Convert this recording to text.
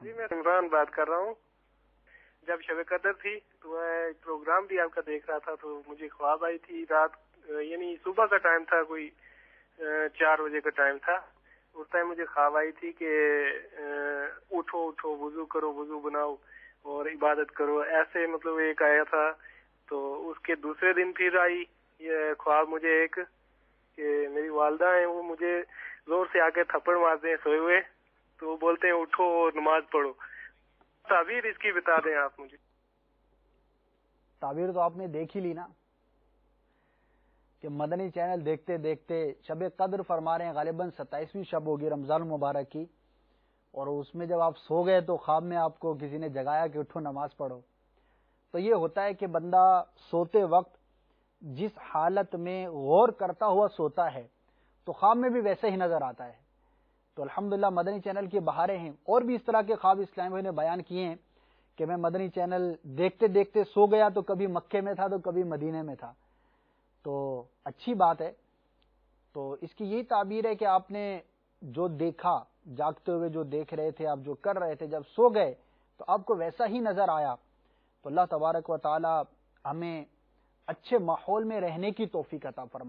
جی میں عمران بات کر رہا ہوں. جب شب قدر تھی تو میں پروگرام بھی آپ کا دیکھ رہا تھا تو مجھے خواب آئی تھی رات، یعنی صبح کا ٹائم تھا، کوئی 4 بجے کا ٹائم تھا. اس ٹائم مجھے خواب آئی تھی کہ اٹھو اٹھو، وضو کرو، وضو بناؤ اور عبادت کرو، ایسے مطلب ایک آیا تھا. تو اس کے دوسرے دن پھر آئی یہ خواب مجھے ایک کہ میری والدہ ہیں، وہ مجھے زور سے آ کے تھپڑ مارتے ہیں سوئے ہوئے، تو وہ بولتے ہیں اٹھو اور نماز پڑھو. تعبیر اس کی بتا دیں آپ مجھے. تعبیر تو آپ نے دیکھ ہی لی نا کہ مدنی چینل دیکھتے دیکھتے شب قدر فرما رہے ہیں، غالباً 27ویں شب ہوگی رمضان المبارک کی، اور اس میں جب آپ سو گئے تو خواب میں آپ کو کسی نے جگایا کہ اٹھو نماز پڑھو. تو یہ ہوتا ہے کہ بندہ سوتے وقت جس حالت میں غور کرتا ہوا سوتا ہے تو خواب میں بھی ویسے ہی نظر آتا ہے. تو الحمدللہ مدنی چینل کی بہاریں ہیں، اور بھی اس طرح کے خواب اسلام بھائی نے بیان کیے ہیں کہ میں مدنی چینل دیکھتے دیکھتے سو گیا تو کبھی مکے میں تھا تو کبھی مدینے میں تھا. تو اچھی بات ہے. تو اس کی یہی تعبیر ہے کہ آپ نے جو دیکھا، جاگتے ہوئے جو دیکھ رہے تھے، آپ جو کر رہے تھے، جب سو گئے تو آپ کو ویسا ہی نظر آیا. تو اللہ تبارک و تعالی ہمیں اچھے ماحول میں رہنے کی توفیق عطا فرمائے.